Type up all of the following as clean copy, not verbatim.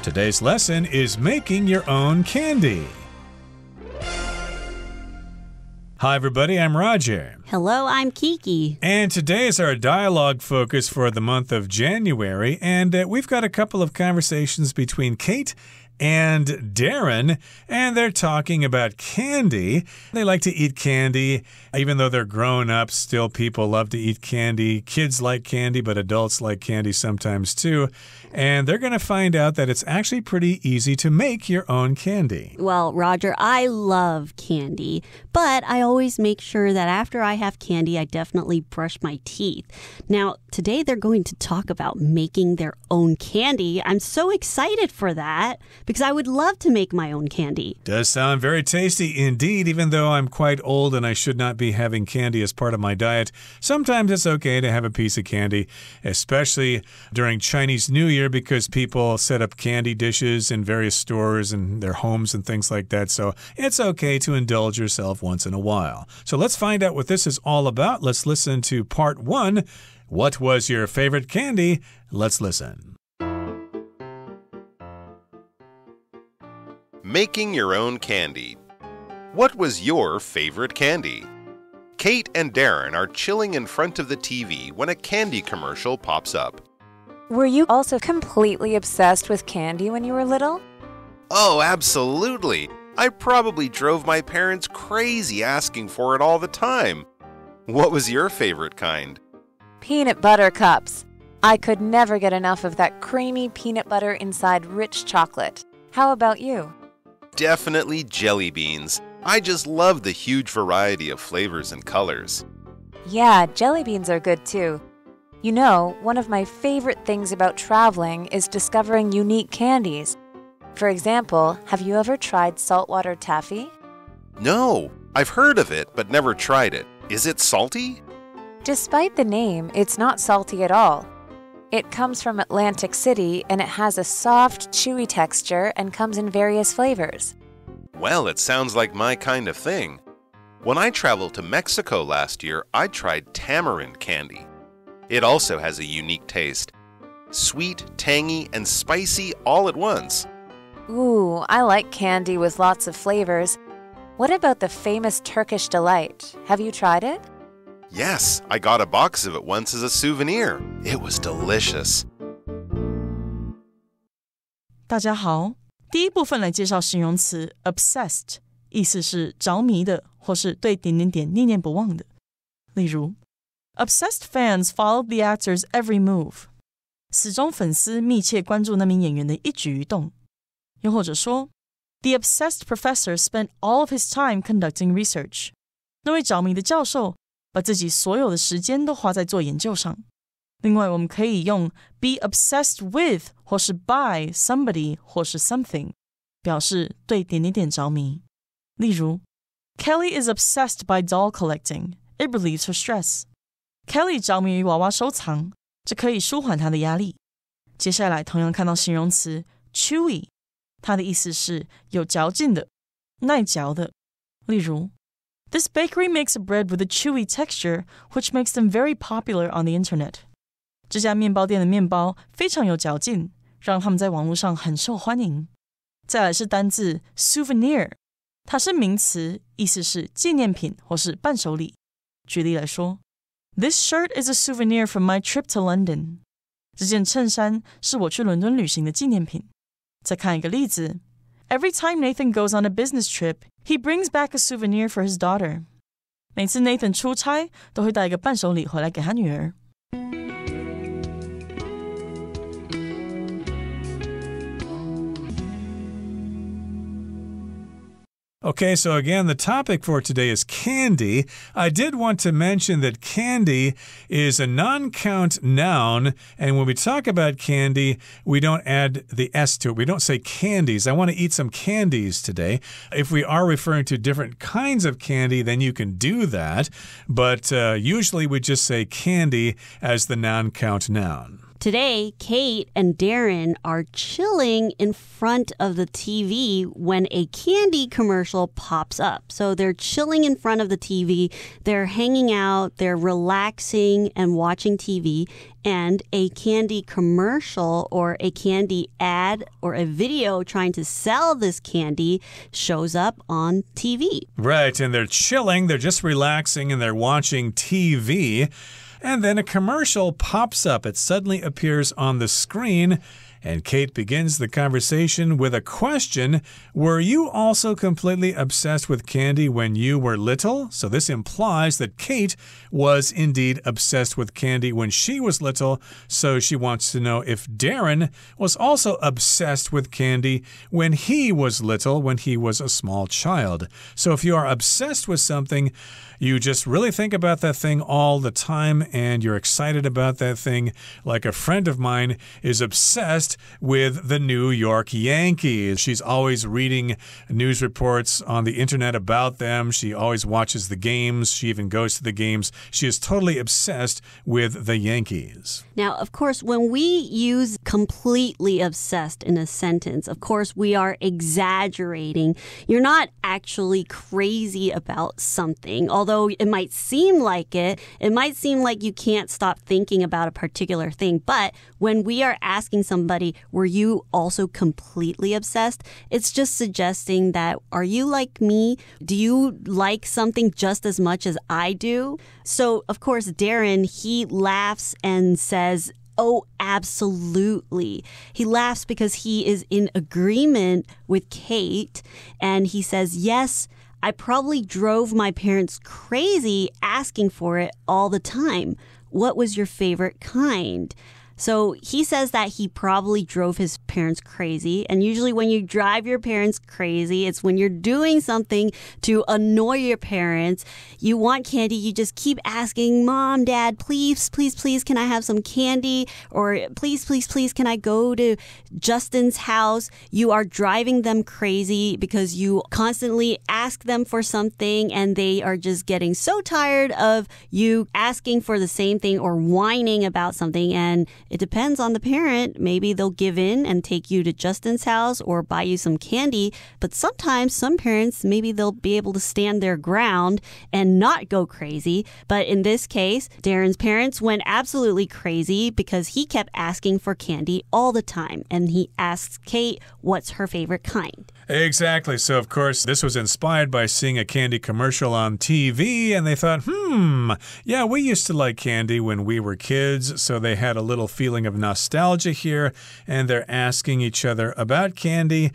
Today's lesson is making your own candy. Hi, everybody. I'm Roger. Hello, I'm Kiki. And today is our dialogue focus for the month of January. And we've got a couple of conversations between Kate and Darren, and they're talking about candy. They like to eat candy. Even though they're grown up, still people love to eat candy. Kids like candy, but adults like candy sometimes too. And they're going to find out that it's actually pretty easy to make your own candy. Well, Roger, I love candy, but I always make sure that after I have candy, I definitely brush my teeth. Now, today they're going to talk about making their own candy. I'm so excited for that because I would love to make my own candy. Does sound very tasty indeed, even though I'm quite old and I should not be having candy as part of my diet. Sometimes it's okay to have a piece of candy, especially during Chinese New Year, because people set up candy dishes in various stores and their homes and things like that. So it's okay to indulge yourself once in a while. So let's find out what this is all about. Let's listen to part 1. What was your favorite candy? Let's listen. Making your own candy. What was your favorite candy? Kate and Darren are chilling in front of the TV when a candy commercial pops up. Were you also completely obsessed with candy when you were little? Oh, absolutely. I probably drove my parents crazy asking for it all the time. What was your favorite kind? Peanut butter cups. I could never get enough of that creamy peanut butter inside rich chocolate. How about you? Definitely jelly beans. I just love the huge variety of flavors and colors. Yeah, jelly beans are good too. You know, one of my favorite things about traveling is discovering unique candies. For example, have you ever tried saltwater taffy? No, I've heard of it, but never tried it. Is it salty? Despite the name, it's not salty at all. It comes from Atlantic City and it has a soft, chewy texture and comes in various flavors. Well, it sounds like my kind of thing. When I traveled to Mexico last year, I tried tamarind candy. It also has a unique taste. Sweet, tangy, and spicy all at once. Ooh, I like candy with lots of flavors. What about the famous Turkish Delight? Have you tried it? Yes, I got a box of it once as a souvenir. It was delicious. 大家好，第一部分来介绍形容词 obsessed， 意思是着迷的，或是对点点点念念不忘的。例如Obsessed fans followed the actor's every move. 死忠粉丝密切关注那名演员的一举一动。又或者说 The obsessed professor spent all of his time conducting research. 那位着迷的教授把自己所有的时间都花在做研究上。另外，我们可以用 be obsessed with 或是 by somebody 或是 something 表示对点点点着迷。例如 Kelly is obsessed by doll collecting. It relieves her stress.Kelly 着迷于娃娃收藏，这可以舒缓她的压力。接下来同样看到形容词 chewy， 它的意思是有嚼劲的、耐嚼的。例如 This bakery makes a bread with a chewy texture, which makes them very popular on the internet. 这家面包店的面包非常有嚼劲，让他们在网络上很受欢迎。再来是单字 souvenir， 它是名词，意思是纪念品或是伴手礼。举例来说This shirt is a souvenir from my trip to London. 这件衬衫是我去伦敦旅行的纪念品。再看一个例子 Every time Nathan goes on a business trip, he brings back a souvenir for his daughter. 每次 Nathan 出差都会带一个伴手礼回来给他女儿。Okay, so again, the topic for today is candy. I did want to mention that candy is a non-count noun, and when we talk about candy, we don't add the S to it. We don't say candies. I want to eat some candies today. If we are referring to different kinds of candy, then you can do that, but usually we just say candy as the non-count noun. Today, Kate and Darren are chilling in front of the TV when a candy commercial pops up. So they're chilling in front of the TV, they're hanging out, they're relaxing and watching TV, and a candy commercial or a candy ad or a video trying to sell this candy shows up on TV. Right, and they're chilling, they're just relaxing, and they're watching TV. And then a commercial pops up. It suddenly appears on the screen. And Kate begins the conversation with a question. Were you also completely obsessed with candy when you were little? So this implies that Kate was indeed obsessed with candy when she was little. So she wants to know if Darren was also obsessed with candy when he was little, when he was a small child. So if you are obsessed with something, you just really think about that thing all the time and you're excited about that thing. Like a friend of mine is obsessed with the New York Yankees. She's always reading news reports on the internet about them. She always watches the games. She even goes to the games. She is totally obsessed with the Yankees. Now, of course, when we use completely obsessed in a sentence, of course, we are exaggerating. You're not actually crazy about something. Although it might seem like it might seem like you can't stop thinking about a particular thing. But when we are asking somebody, were you also completely obsessed? It's just suggesting that, are you like me? Do you like something just as much as I do? So, of course, Darren, he laughs and says, oh, absolutely. He laughs because he is in agreement with Kate. And he says, yes, I probably drove my parents crazy asking for it all the time. What was your favorite kind? So he says that he probably drove his parents crazy. And usually when you drive your parents crazy, it's when you're doing something to annoy your parents. You want candy. You just keep asking, Mom, Dad, please, please, please, can I have some candy? Or please, please, please, can I go to Justin's house? You are driving them crazy because you constantly ask them for something and they are just getting so tired of you asking for the same thing or whining about something. And it depends on the parent. Maybe they'll give in and take you to Justin's house or buy you some candy. But sometimes some parents, maybe they'll be able to stand their ground and not go crazy. But in this case, Darren's parents went absolutely crazy because he kept asking for candy all the time. And he asks Kate, what's her favorite kind? Exactly. So, of course, this was inspired by seeing a candy commercial on TV, and they thought, yeah, we used to like candy when we were kids, so they had a little feeling of nostalgia here, and they're asking each other about candy.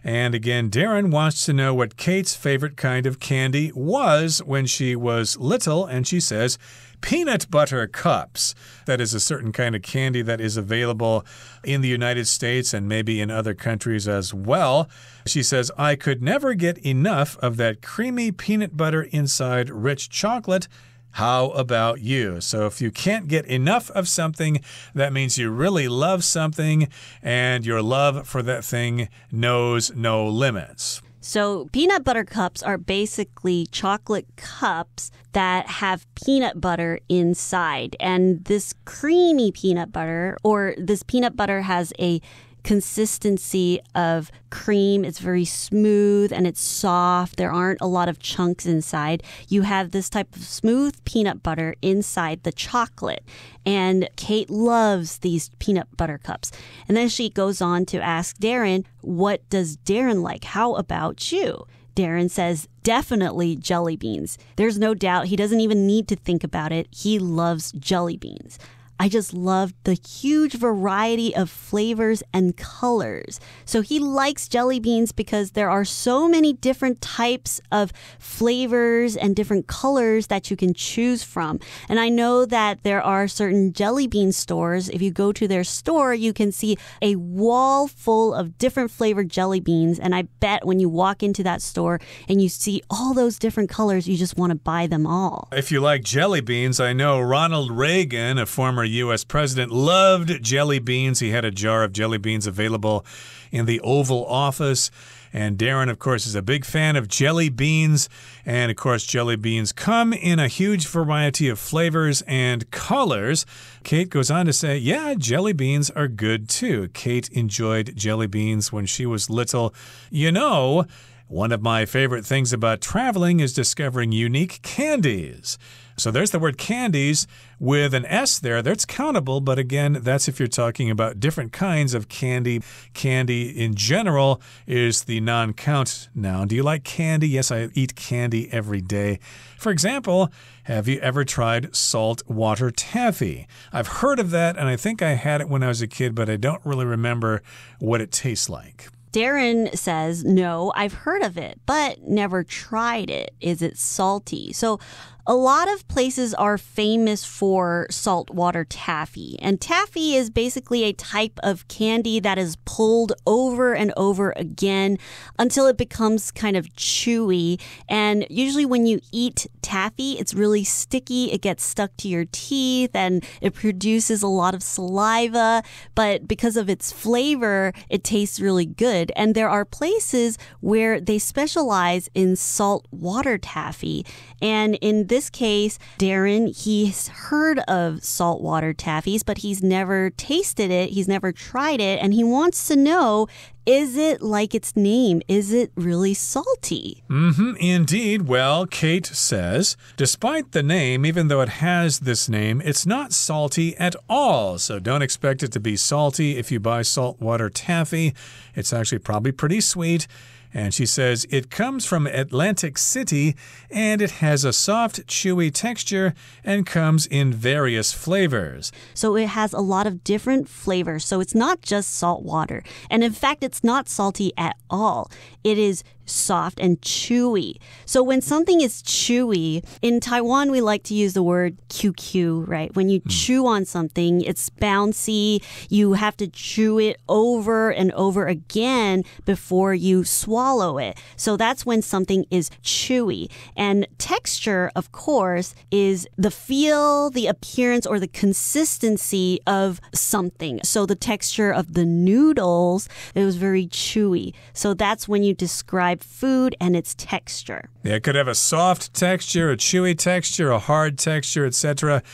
And again, Darren wants to know what Kate's favorite kind of candy was when she was little, and she says, peanut butter cups. That is a certain kind of candy that is available in the United States and maybe in other countries as well. She says, I could never get enough of that creamy peanut butter inside rich chocolate. How about you? So if you can't get enough of something, that means you really love something, and your love for that thing knows no limits. So peanut butter cups are basically chocolate cups that have peanut butter inside. And this creamy peanut butter, or this peanut butter has a consistency of cream. It's very smooth and it's soft. There aren't a lot of chunks inside. You have this type of smooth peanut butter inside the chocolate. And Kate loves these peanut butter cups. And then she goes on to ask Darren, what does Darren like? How about you? Darren says, definitely jelly beans. There's no doubt. He doesn't even need to think about it. He loves jelly beans. I just loved the huge variety of flavors and colors. So he likes jelly beans because there are so many different types of flavors and different colors that you can choose from. And I know that there are certain jelly bean stores. If you go to their store, you can see a wall full of different flavored jelly beans. And I bet when you walk into that store and you see all those different colors, you just want to buy them all. If you like jelly beans, I know Ronald Reagan, a former U.S. president, loved jelly beans. He had a jar of jelly beans available in the Oval Office. And Darren, of course, is a big fan of jelly beans. And, of course, jelly beans come in a huge variety of flavors and colors. Kate goes on to say, yeah, jelly beans are good too. Kate enjoyed jelly beans when she was little. You know, one of my favorite things about traveling is discovering unique candies. So there's the word candies with an S there. That's countable, but again, that's if you're talking about different kinds of candy. Candy in general is the non-count noun. Do you like candy? Yes, I eat candy every day. For example, have you ever tried saltwater taffy? I've heard of that, and I think I had it when I was a kid, but I don't really remember what it tastes like. Darren says, no, I've heard of it, but never tried it. Is it salty? So a lot of places are famous for saltwater taffy. And taffy is basically a type of candy that is pulled over and over again until it becomes kind of chewy. And usually when you eat taffy, it's really sticky. It gets stuck to your teeth and it produces a lot of saliva. But because of its flavor, it tastes really good. And there are places where they specialize in saltwater taffy. And in this case, Darren, he's heard of saltwater taffies, but he's never tasted it. He's never tried it. And he wants to know, is it like its name? Is it really salty? Indeed. Well, Kate says, despite the name, even though it has this name, it's not salty at all. So don't expect it to be salty if you buy saltwater taffy. It's actually probably pretty sweet. And she says it comes from Atlantic City and it has a soft, chewy texture and comes in various flavors. So it has a lot of different flavors. So it's not just salt water. And in fact, it's not salty at all. It is soft and chewy. So when something is chewy, in Taiwan, we like to use the word QQ, right? When you chew on something, it's bouncy. You have to chew it over and over again before you swallow it. So that's when something is chewy. And texture, of course, is the feel, the appearance, or the consistency of something. So the texture of the noodles, it was very chewy. So that's when you describe food and its texture. Yeah, it could have a soft texture, a chewy texture, a hard texture, etc.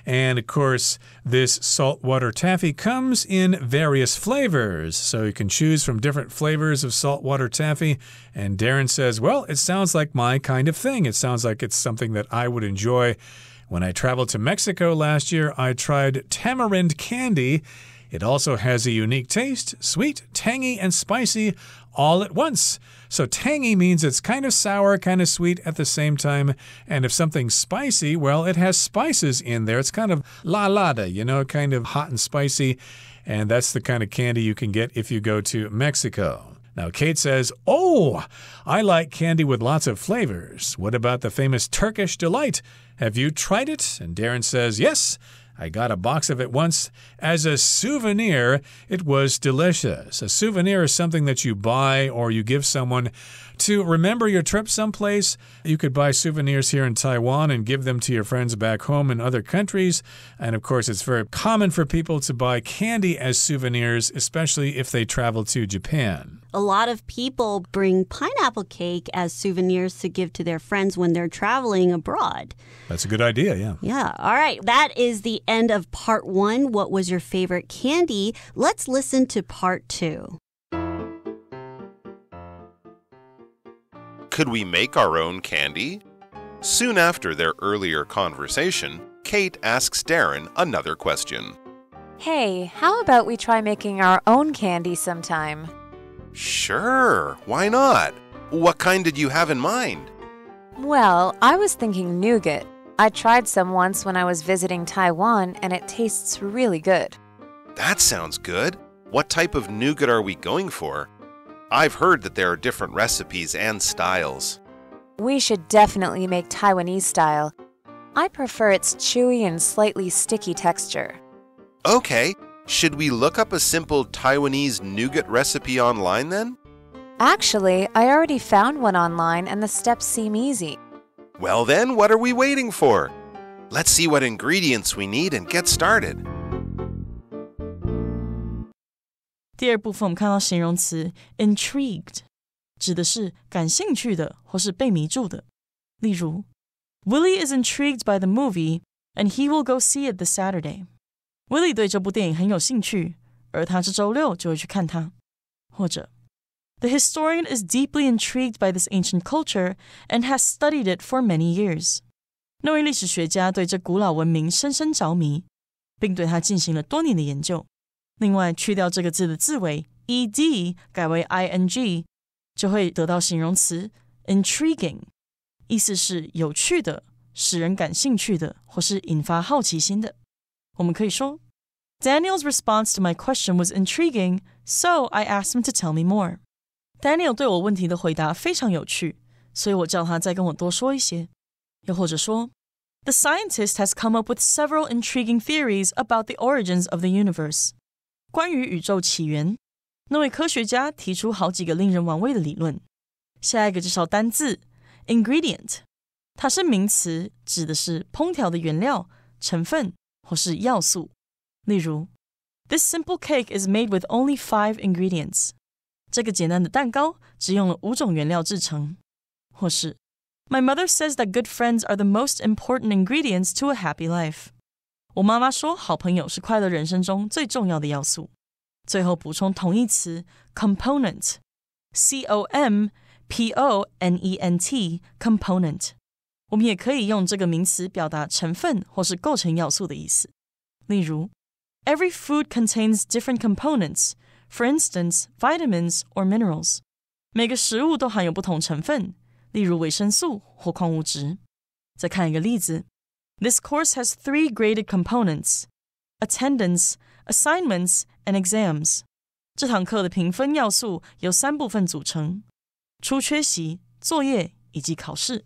And, of course, this saltwater taffy comes in various flavors. So you can choose from different flavors of saltwater taffy. And Darren says, well, it sounds like my kind of thing. It sounds like it's something that I would enjoy. When I traveled to Mexico last year, I tried tamarind candy. It also has a unique taste, sweet, tangy, and spicy all at once. So tangy means it's kind of sour, kind of sweet at the same time. And if something's spicy, well, it has spices in there. It's kind of la-lada, you know, kind of hot and spicy. And that's the kind of candy you can get if you go to Mexico. Now, Kate says, oh, I like candy with lots of flavors. What about the famous Turkish Delight? Have you tried it? And Darren says, yes. I got a box of it once as a souvenir. It was delicious. A souvenir is something that you buy or you give someone to remember your trip someplace. You could buy souvenirs here in Taiwan and give them to your friends back home in other countries. And of course, it's very common for people to buy candy as souvenirs, especially if they travel to Japan. A lot of people bring pineapple cake as souvenirs to give to their friends when they're traveling abroad. That's a good idea, yeah. Yeah. All right. That is the end of part 1. What was your favorite candy? Let's listen to part 2. Could we make our own candy? Soon after their earlier conversation, Kate asks Darren another question. Hey, how about we try making our own candy sometime? Sure, why not? What kind did you have in mind? Well, I was thinking nougat. I tried some once when I was visiting Taiwan, and it tastes really good. That sounds good. What type of nougat are we going for? I've heard that there are different recipes and styles. We should definitely make Taiwanese style. I prefer its chewy and slightly sticky texture. Okay, should we look up a simple Taiwanese nougat recipe online then? Actually, I already found one online and the steps seem easy. Well then, what are we waiting for? Let's see what ingredients we need and get started. 第二部分我们看到形容词 intrigued， 指的是感兴趣的或是被迷住的。例如 Willie is intrigued by the movie and he will go see it this Saturday. Willie 对这部电影很有兴趣，而他这周六就会去看它。或者 The historian is deeply intrigued by this ancient culture and has studied it for many years. 那位历史学家对这古老文明深深着迷，并对它进行了多年的研究。另外，去掉这个字的字尾 ed 改为 ing， 就会得到形容词 intriguing， 意思是有趣的、使人感兴趣的，或是引发好奇心的。我们可以说 Daniel's response to my question was intriguing, so I asked him to tell me more. Daniel 对我问题的回答非常有趣，所以我叫他再跟我多说一些。又或者说 The scientist has come up with several intriguing theories about the origins of the universe. 关于宇宙起源，那位科学家提出好几个令人玩味的理论。下一个介绍单字 ingredient， 它是名词，指的是烹调的原料、成分或是要素。例如 This simple cake is made with only 5 ingredients. 这个简单的蛋糕只用了5种原料制成。或是 My mother says that good friends are the most important ingredients to a happy life. 我妈妈说好朋友是快乐人生中最重要的要素。最后补充同义词 component， C-O-M-P-O-N-E-N-T component。 我们也可以用这个名词表达成分或是构成要素的意思。例如 Every food contains different components, for instance, vitamins or minerals. 每个食物都含有不同成分，例如维生素或矿物质。再看一个例子This course has 3 graded components, attendance, assignments, and exams. 这堂课的评分要素由3部分组成，出缺席、作业以及考试。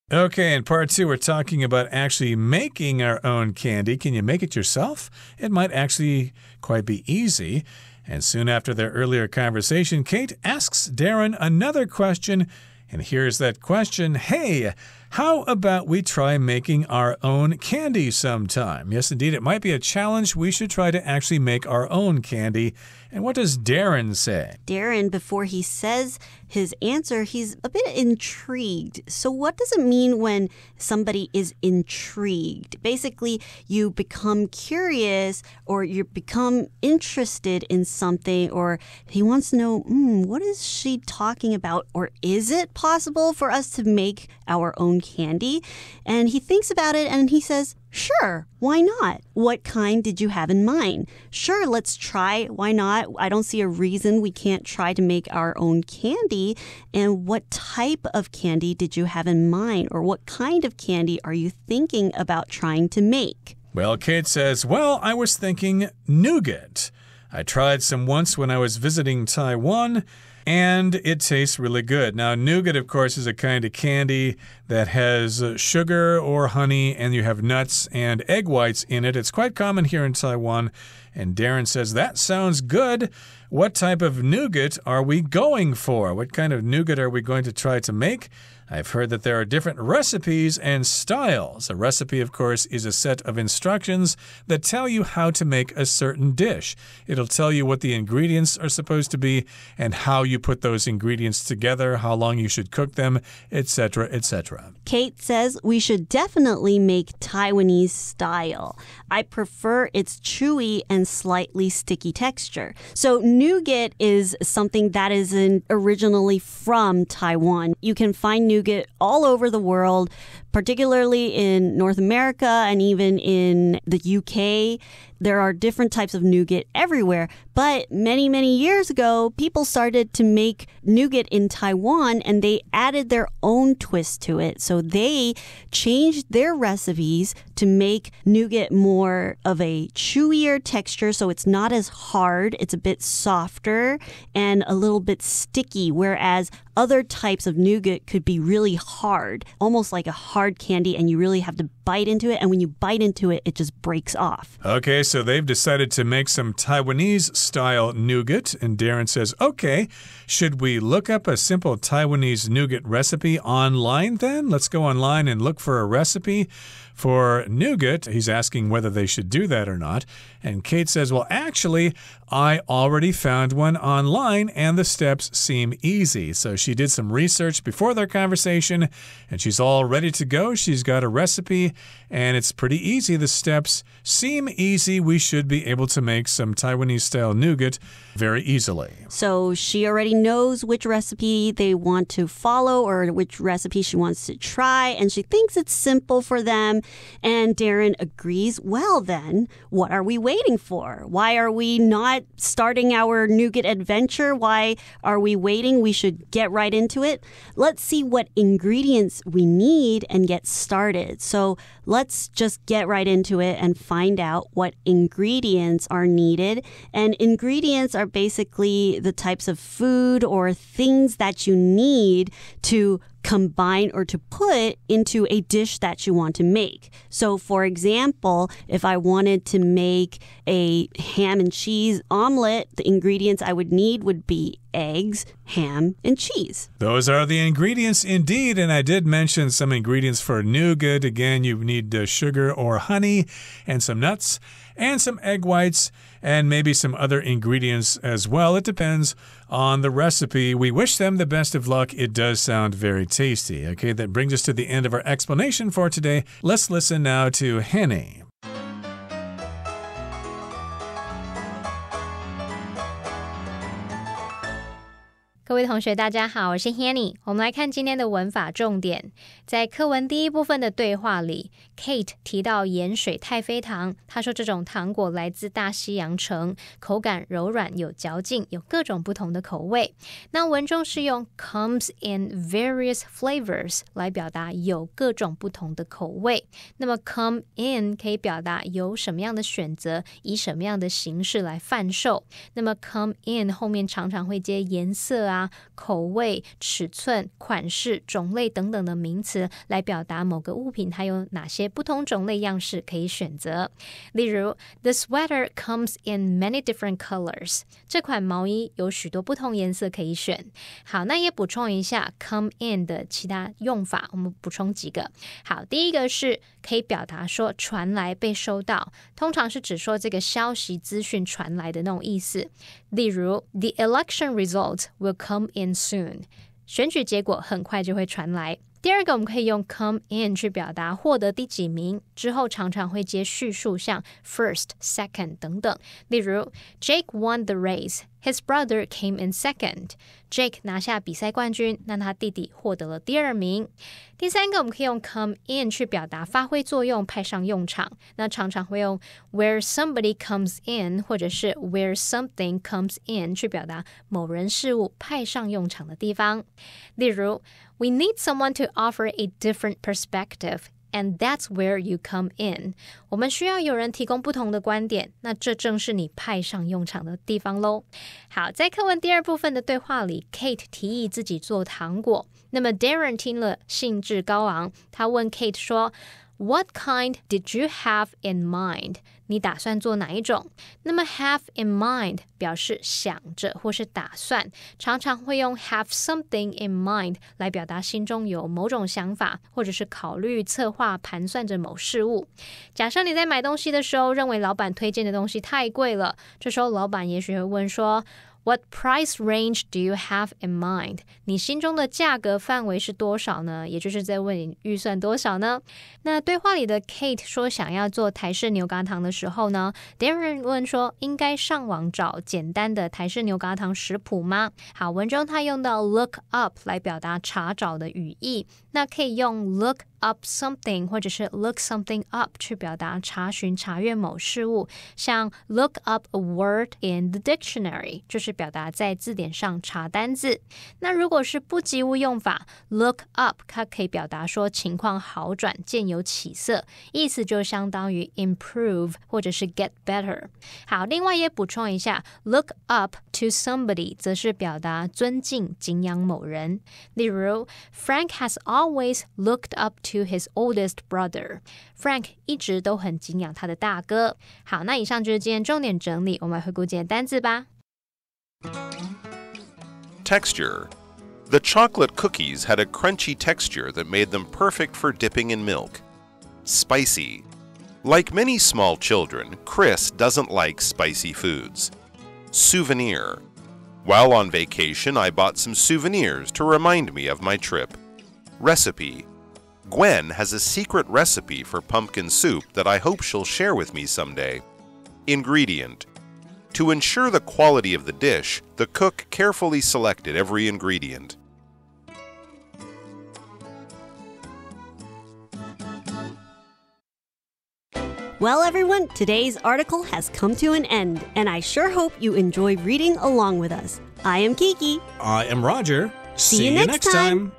Okay, in part 2, we're talking about actually making our own candy. Can you make it yourself? It might actually quite be easy. And soon after their earlier conversation, Kate asks Darren another question. And here's that question. Hey, how about we try making our own candy sometime? Yes, indeed, it might be a challenge. We should try to actually make our own candy. And what does Darren say? Darren, before he says his answer, he's a bit intrigued. So what does it mean when somebody is intrigued? Basically, you become curious or you become interested in something, or he wants to know, what is she talking about? Or is it possible for us to make our own candy? And he thinks about it and he says, sure, why not? What kind did you have in mind? Sure, let's try. Why not? I don't see a reason we can't try to make our own candy. And what type of candy did you have in mind? Or what kind of candy are you thinking about trying to make? Well, Kate says, I was thinking nougat. I tried some once when I was visiting Taiwan, and it tastes really good. Now, nougat, of course, is a kind of candy that has sugar or honey, and you have nuts and egg whites in it. It's quite common here in Taiwan. And Darren says, that sounds good. What type of nougat are we going for? What kind of nougat are we going to try to make? I've heard that there are different recipes and styles. A recipe, of course, is a set of instructions that tell you how to make a certain dish. It'll tell you what the ingredients are supposed to be and how you put those ingredients together, how long you should cook them, etc., etc. Kate says we should definitely make Taiwanese style. I prefer its chewy and slightly sticky texture. So nougat is something that isn't originally from Taiwan. You can find nougat all over the world, particularly in North America and even in the UK. There are different types of nougat everywhere. But many, many years ago, people started to make nougat in Taiwan and they added their own twist to it. So they changed their recipes to make nougat more of a chewier texture. So it's not as hard. It's a bit softer and a little bit sticky, whereas other types of nougat could be really hard, almost like a hard candy, and you really have to bite into it. And when you bite into it, it just breaks off. Okay, so they've decided to make some Taiwanese-style nougat. And Darren says, okay, should we look up a simple Taiwanese nougat recipe online then? Let's go online and look for a recipe for nougat. He's asking whether they should do that or not. And Kate says, well, actually, I already found one online and the steps seem easy. So she did some research before their conversation and she's all ready to go. She's got a recipe and it's pretty easy. The steps seem easy. We should be able to make some Taiwanese-style nougat very easily. So she already knows which recipe they want to follow or which recipe she wants to try, and she thinks it's simple for them. And Darren agrees. Well, then, what are we waiting for? Why are we not starting our nougat adventure? Why are we waiting? We should get right into it. Let's see what ingredients we need and get started. So let's just get right into it and find out what ingredients are needed. And ingredients are basically the types of food or things that you need to combine or to put into a dish that you want to make. So, for example, if I wanted to make a ham and cheese omelet, the ingredients I would need would be eggs, ham, and cheese. Those are the ingredients indeed, and I did mention some ingredients for nougat. Again, you need sugar or honey and some nuts and some egg whites and maybe some other ingredients as well. It depends on the recipe. We wish them the best of luck. It does sound very tasty. Okay, that brings us to the end of our explanation for today. Let's listen now to Henny. 各位同学大家好，我是 Hanny。 我们来看今天的文法重点。在课文第一部分的对话里， Kate 提到盐水太妃糖，她说这种糖果来自大西洋城，口感柔软有嚼劲，有各种不同的口味。那文中是用 comes in various flavors 来表达有各种不同的口味。那么 come in 可以表达有什么样的选择，以什么样的形式来贩售。那么 come in 后面常常会接颜色口味、尺寸、款式、种类等等的名词来表达某个物品它有哪些不同种类样式可以选择。例如 The sweater comes in many different colors 这款毛衣有许多不同颜色可以选。好，那也补充一下 come in 的其他用法，我们补充几个。好，第一个是可以表达说传来被收到，通常是指说这个消息资讯传来的那种意思。例如 The election results will come in soon 选举结果很快就会传来。第二个我们可以用 come in 去表达获得第几名，之后常常会接叙述，像 first, second 等等。例如 Jake won the race, his brother came in second. Jake 拿下比赛冠军，那他弟弟获得了第二名。第三个我们可以用 come in 去表达发挥作用，派上用场，那常常会用 where somebody comes in 或者是 where something comes in 去表达某人事物派上用场的地方。例如 We need someone to offer a different perspective And that's where you come in. 我们需要有人提供不同的观点，那这正是你派上用场的地方咯。好，在课文第二部分的对话里， Kate 提议自己做糖果，那么 Darren 听了兴致高昂，他问 Kate 说What kind did you have in mind? 你打算做哪一种？那么 have in mind 表示想着或是打算，常常会用 have something in mind 来表达心中有某种想法，或者是考虑、策划、盘算着某事物。假设你在买东西的时候，认为老板推荐的东西太贵了，这时候老板也许会问说What price range do you have in mind? 你心中的价格范围是多少呢？也就是在问你预算多少呢？那对话里的 Kate 说想要做台式牛轧糖的时候呢， Darren 问说应该上网找简单的台式牛轧糖食谱吗？好，文中他用到 look up 来表达查找的语义，那可以用 look up something 或者是 look something up 去表达查询查阅某事物，像 look up a word in the dictionary 就是表达在字典上查单字。那如果是不及物用法 look up， 它可以表达说情况好转，渐有起色，意思就相当于 improve 或者是 get better。 好，另外也补充一下 look up to somebody 则是表达尊敬敬仰某人。例如 Frank has always looked up to his oldest brother。 Frank 一直都很敬仰他的大哥。好，那以上就是今天重点整理，我们来回顾今天单字吧。 Texture. The chocolate cookies had a crunchy texture that made them perfect for dipping in milk. Spicy. Like many small children, Chris doesn't like spicy foods. Souvenir. While on vacation, I bought some souvenirs to remind me of my trip. Recipe. Gwen has a secret recipe for pumpkin soup that I hope she'll share with me someday. Ingredient. To ensure the quality of the dish, the cook carefully selected every ingredient. Well, everyone, today's article has come to an end, and I sure hope you enjoy reading along with us. I am Kiki. I am Roger. See you next time.